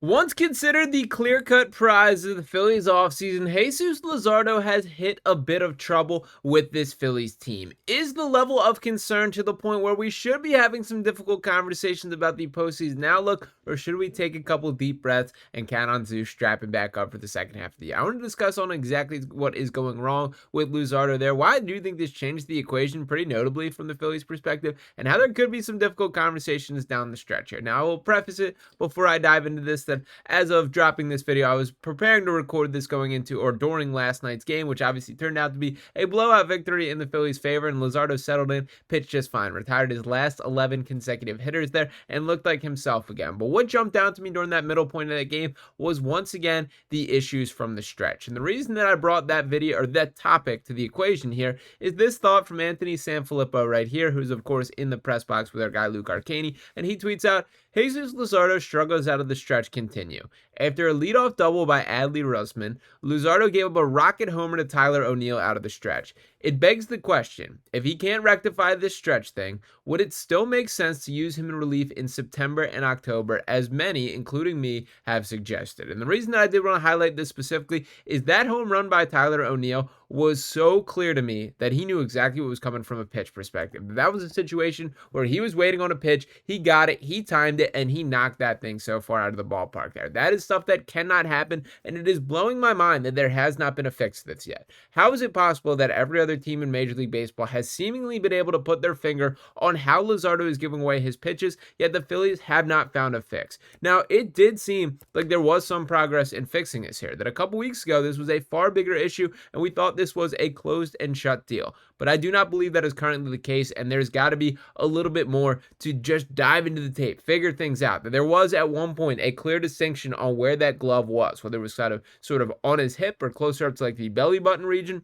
Once considered the clear-cut prize of the Phillies offseason, Jesus Luzardo has hit a bit of trouble with this Phillies team. Is the level of concern to the point where we should be having some difficult conversations about the postseason outlook, or should we take a couple deep breaths and count on Zeus strapping back up for the second half of the year? I want to discuss on exactly what is going wrong with Luzardo there, why I do think this changed the equation pretty notably from the Phillies' perspective, and how there could be some difficult conversations down the stretch here. Now, I will preface it before I dive into this that as of dropping this video, I was preparing to record this going into or during last night's game, which obviously turned out to be a blowout victory in the Phillies' favor, and Luzardo settled in, pitched just fine, retired his last 11 consecutive hitters there, and looked like himself again. But what jumped out to me during that middle point of that game was once again the issues from the stretch. And the reason that I brought that video or that topic to the equation here is this thought from Anthony Sanfilippo right here, who's of course in the press box with our guy Luke Arcani, and he tweets out, Jesus Luzardo struggles out of the stretch continue. After a leadoff double by Adley Rutschman, Luzardo gave up a rocket homer to Tyler O'Neill out of the stretch. It begs the question, if he can't rectify this stretch thing, would it still make sense to use him in relief in September and October, as many, including me, have suggested? And the reason that I did want to highlight this specifically is that home run by Tyler O'Neill was so clear to me that he knew exactly what was coming from a pitch perspective. That was a situation where he was waiting on a pitch, he got it, he timed it, and he knocked that thing so far out of the ballpark there. That is stuff that cannot happen, and it is blowing my mind that there has not been a fix to this yet. How is it possible that every other team in Major League Baseball has seemingly been able to put their finger on how Luzardo is giving away his pitches, yet the Phillies have not found a fix? Now, it did seem like there was some progress in fixing this here, that a couple weeks ago this was a far bigger issue, and we thought this was a closed and shut deal. But I do not believe that is currently the case, and there's got to be a little bit more to just dive into the tape, figure things out. That there was at one point a clear distinction on where that glove was, whether it was sort of on his hip or closer up to like the belly button region.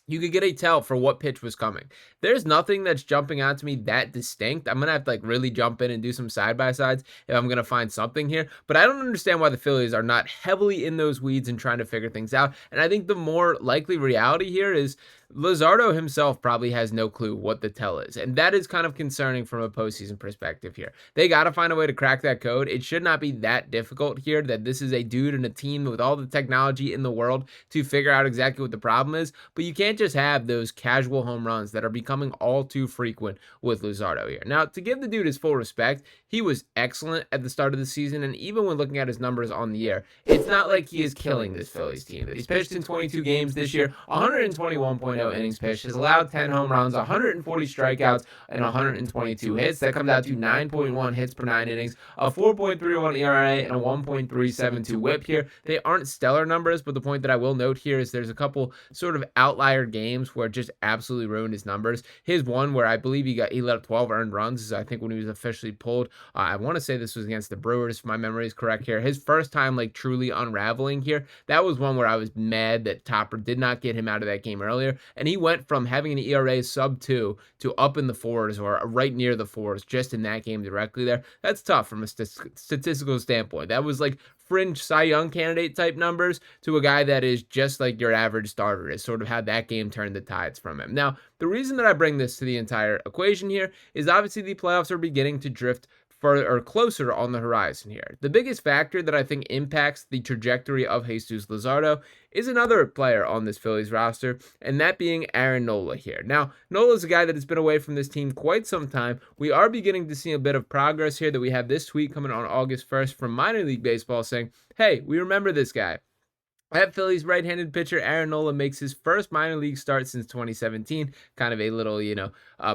You could get a tell for what pitch was coming. There's nothing that's jumping out to me that distinct. I'm going to have to really jump in and do some side-by-sides if I'm going to find something here. But I don't understand why the Phillies are not heavily in those weeds and trying to figure things out. And I think the more likely reality here is Luzardo himself probably has no clue what the tell is. And that is kind of concerning from a postseason perspective here. They got to find a way to crack that code. It should not be that difficult here, that this is a dude and a team with all the technology in the world to figure out exactly what the problem is. But you can't just have those casual home runs that are becoming all too frequent with Luzardo here. Now, to give the dude his full respect, he was excellent at the start of the season, and even when looking at his numbers on the year, it's not like he is killing this Phillies team. He's pitched in 22 games this year, 121.0 innings pitched, has allowed 10 home runs, 140 strikeouts, and 122 hits. That comes out to 9.1 hits per 9 innings, a 4.31 ERA, and a 1.372 whip here. They aren't stellar numbers, but the point that I will note here is there's a couple sort of outlier games where it just absolutely ruined his numbers. His one where I believe he let up 12 earned runs is I think when he was officially pulled. I want to say this was against the Brewers, if my memory is correct here. His first time truly unraveling here, that was one where I was mad that Topper did not get him out of that game earlier, and he went from having an ERA sub 2 to up in the 4s or right near the 4s just in that game directly there. That's tough from a statistical standpoint. That was fringe Cy Young candidate type numbers to a guy that is just like your average starter, is sort of how that game turned the tides from him. Now, the reason that I bring this to the entire equation here is obviously the playoffs are beginning to drift further or closer on the horizon here. The biggest factor that I think impacts the trajectory of Jesus Luzardo is another player on this Phillies roster, and that being Aaron Nola here. Now, Nola is a guy that has been away from this team quite some time. We are beginning to see a bit of progress here, that we have this tweet coming on August 1st from Minor League Baseball saying, hey, we remember this guy. At Phillies right-handed pitcher Aaron Nola makes his first minor league start since 2017. Kind of a little,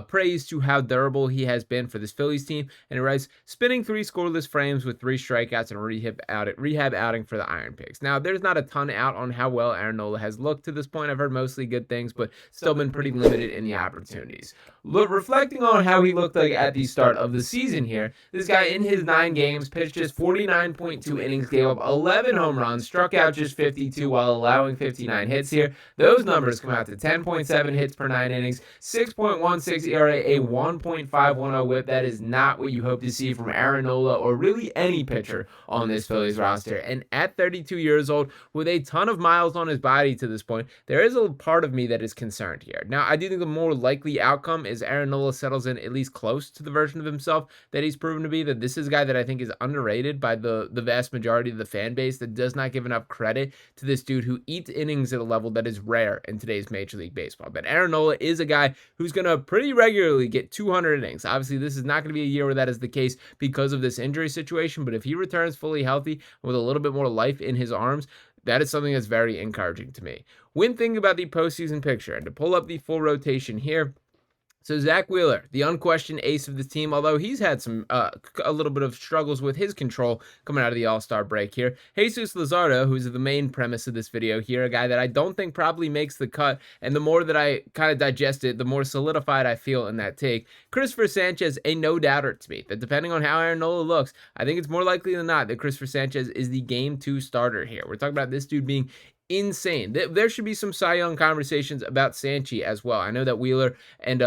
praise to how durable he has been for this Phillies team. And he writes, spinning 3 scoreless frames with 3 strikeouts and a rehab outing for the Iron Pigs. Now, there's not a ton out on how well Aaron Nola has looked to this point. I've heard mostly good things, but still been pretty limited in the opportunities. Reflecting on how he looked like at the start of the season here, this guy in his 9 games pitched just 49.2 innings, gave up 11 home runs, struck out just 50, 52 while allowing 59 hits here. Those numbers come out to 10.7 hits per 9 innings, 6.16 ERA, a 1.510 whip. That is not what you hope to see from Aaron Nola or really any pitcher on this Phillies roster. And at 32 years old, with a ton of miles on his body to this point, there is a part of me that is concerned here. Now, I do think the more likely outcome is Aaron Nola settles in at least close to the version of himself that he's proven to be, that this is a guy that I think is underrated by the vast majority of the fan base, that does not give enough credit to this dude who eats innings at a level that is rare in today's Major League Baseball. But Aaron Nola is a guy who's going to pretty regularly get 200 innings. Obviously, this is not going to be a year where that is the case because of this injury situation, but if he returns fully healthy with a little bit more life in his arms, that is something that's very encouraging to me. When thinking about the postseason picture, and to pull up the full rotation here, so Zack Wheeler, the unquestioned ace of the team, although he's had some a little bit of struggles with his control coming out of the All-Star break here. Jesus Luzardo, who's the main premise of this video here, a guy that I don't think probably makes the cut, and the more that I kind of digest it, the more solidified I feel in that take. Christopher Sanchez, a no-doubter to me, that depending on how Aaron Nola looks, I think it's more likely than not that Christopher Sanchez is the Game 2 starter here. We're talking about this dude being insane. There should be some Cy Young conversations about Sanchi as well. I know that Wheeler and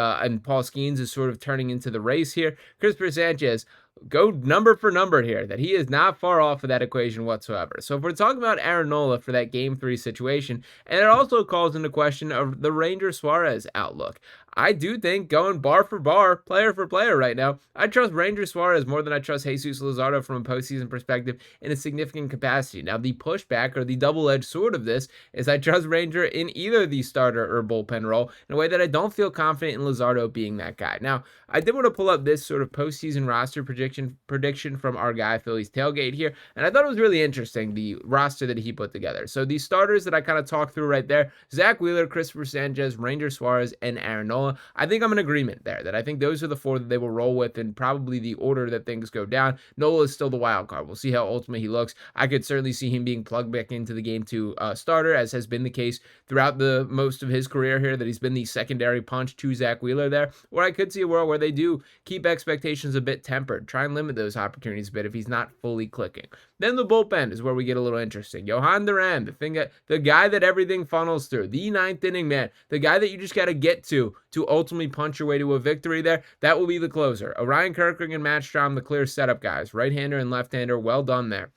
Paul Skeens is sort of turning into the race here. Christopher Sanchez, go number for number here, that he is not far off of that equation whatsoever. So if we're talking about Aaron Nola for that Game 3 situation, and it also calls into question of the Ranger Suarez outlook. I do think going bar for bar, player for player right now, I trust Ranger Suarez more than I trust Jesus Luzardo from a postseason perspective in a significant capacity. Now, the pushback or the double-edged sword of this is I trust Ranger in either the starter or bullpen role in a way that I don't feel confident in Luzardo being that guy. Now, I did want to pull up this sort of postseason roster prediction from our guy, Phillies Tailgate here, and I thought it was really interesting, the roster that he put together. So the starters that I kind of talked through right there, Zack Wheeler, Christopher Sanchez, Ranger Suarez, and Aaron Nola. I think I'm in agreement there, that I think those are the four that they will roll with and probably the order that things go down. Nola is still the wild card. We'll see how ultimately he looks. I could certainly see him being plugged back into the Game 2 starter, as has been the case throughout the most of his career here, that he's been the secondary punch to Zack Wheeler there, or I could see a world where they do keep expectations a bit tempered, try and limit those opportunities a bit if he's not fully clicking. Then the bullpen is where we get a little interesting. Johan Duran, the guy that everything funnels through, the ninth inning man, the guy that you just got to get to ultimately punch your way to a victory there, that will be the closer. Orion Kirkring and Matt Strahm, the clear setup guys, right-hander and left-hander, well done there.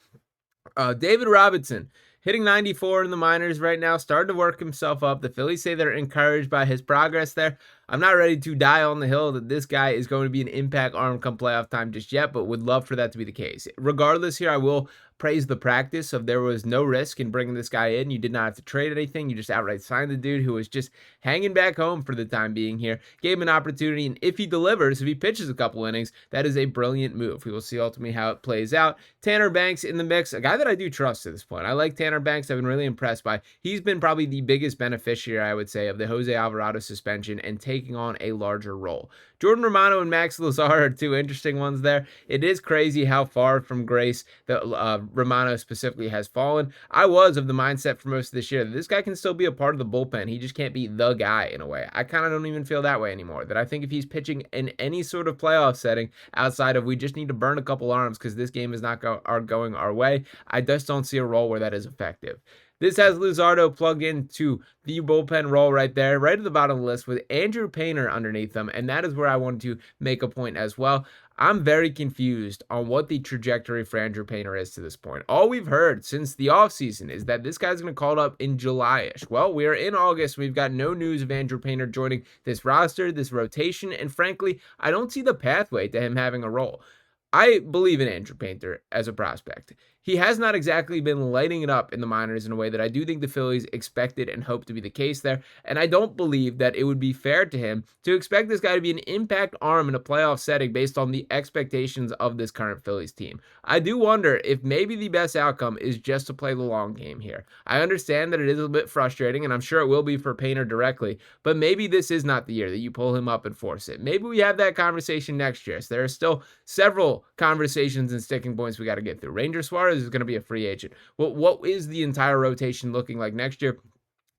David Robinson, hitting 94 in the minors right now, starting to work himself up. The Phillies say they're encouraged by his progress there. I'm not ready to die on the hill that this guy is going to be an impact arm come playoff time just yet, but would love for that to be the case. Regardless here, I will praise the practice of there was no risk in bringing this guy in. You did not have to trade anything. You just outright signed the dude who was just hanging back home for the time being here. Gave him an opportunity, and if he delivers, if he pitches a couple innings, that is a brilliant move. We will see ultimately how it plays out. Tanner Banks in the mix, a guy that I do trust at this point. I like Tanner Banks. I've been really impressed by. He's been probably the biggest beneficiary, I would say, of the Jose Alvarado suspension and taking on a larger role. Jordan Romano and Max Lazar are two interesting ones there. It is crazy how far from grace that Romano specifically has fallen. I was of the mindset for most of this year that this guy can still be a part of the bullpen. He just can't be the guy in a way. I kind of don't even feel that way anymore. That I think if he's pitching in any sort of playoff setting outside of we just need to burn a couple arms because this game is not going our way, I just don't see a role where that is effective. This has Luzardo plugged into the bullpen role right there, right at the bottom of the list with Andrew Painter underneath them, and that is where I wanted to make a point as well. I'm very confused on what the trajectory for Andrew Painter is to this point. All we've heard since the offseason is that this guy's going to call up in July-ish. Well, we're in August. We've got no news of Andrew Painter joining this roster, this rotation, and frankly, I don't see the pathway to him having a role. I believe in Andrew Painter as a prospect. He has not exactly been lighting it up in the minors in a way that I do think the Phillies expected and hoped to be the case there, and I don't believe that it would be fair to him to expect this guy to be an impact arm in a playoff setting based on the expectations of this current Phillies team. I do wonder if maybe the best outcome is just to play the long game here. I understand that it is a bit frustrating, and I'm sure it will be for Painter directly, but maybe this is not the year that you pull him up and force it. Maybe we have that conversation next year. So there are still several conversations and sticking points we got to get through. Ranger Suarez is going to be a free agent. Well, what is the entire rotation looking like next year?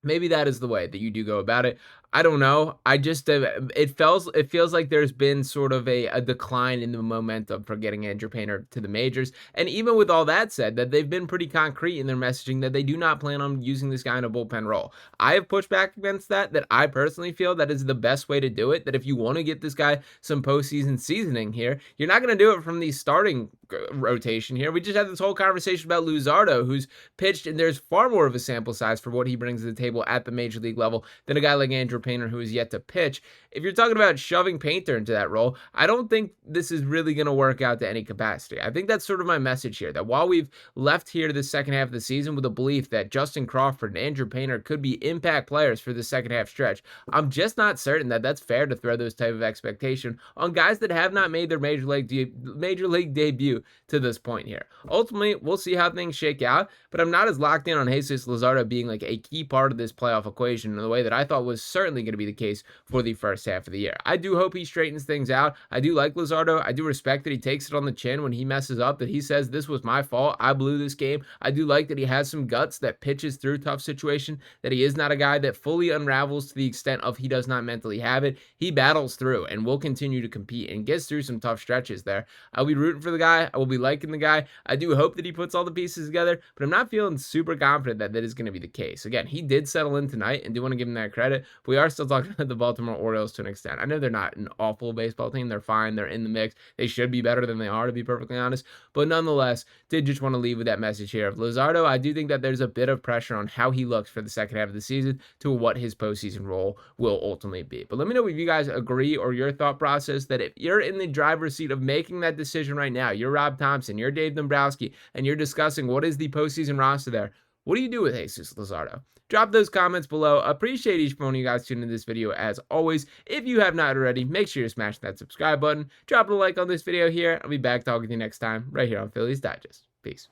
Maybe that is the way that you do go about it. I don't know. I just it feels like there's been sort of a decline in the momentum for getting Andrew Painter to the majors. And even with all that said, that they've been pretty concrete in their messaging that they do not plan on using this guy in a bullpen role. I have pushed back against that. That I personally feel that is the best way to do it. That if you want to get this guy some postseason seasoning here, you're not going to do it from the starting rotation here. We just had this whole conversation about Luzardo, who's pitched, and there's far more of a sample size for what he brings to the table at the major league level than a guy like Andrew Painter, who is yet to pitch. If you're talking about shoving Painter into that role, I don't think this is really going to work out to any capacity. I think that's sort of my message here, that while we've left here the second half of the season with a belief that Justin Crawford and Andrew Painter could be impact players for the second half stretch, I'm just not certain that that's fair to throw those type of expectation on guys that have not made their major league debut to this point here. Ultimately, we'll see how things shake out, but I'm not as locked in on Jesus Luzardo being like a key part of this playoff equation in the way that I thought was certainly going to be the case for the first half of the year. I do hope he straightens things out. I do like Luzardo. I do respect that he takes it on the chin when he messes up, that he says, this was my fault, I blew this game. I do like that he has some guts, that pitches through tough situation, that he is not a guy that fully unravels to the extent of he does not mentally have it. He battles through and will continue to compete and gets through some tough stretches there. I'll be rooting for the guy. I will be liking the guy. I do hope that he puts all the pieces together, but I'm not feeling super confident that that is going to be the case. Again, he did settle in tonight and do want to give him that credit, but we are still talking about the Baltimore Orioles to an extent. I know they're not an awful baseball team. They're fine. They're in the mix. They should be better than they are, to be perfectly honest, but nonetheless, did just want to leave with that message here of Luzardo. I do think that there's a bit of pressure on how he looks for the second half of the season to what his postseason role will ultimately be. But let me know if you guys agree or your thought process, that if you're in the driver's seat of making that decision right now, you're Rob Thomson, you're Dave Dombrowski, and you're discussing what is the postseason roster there, what do you do with Jesus Luzardo? Drop those comments below. Appreciate each one of you guys tuning in this video as always. If you have not already, make sure you smash that subscribe button. Drop a like on this video here. I'll be back talking to you next time right here on Phillies Digest. Peace.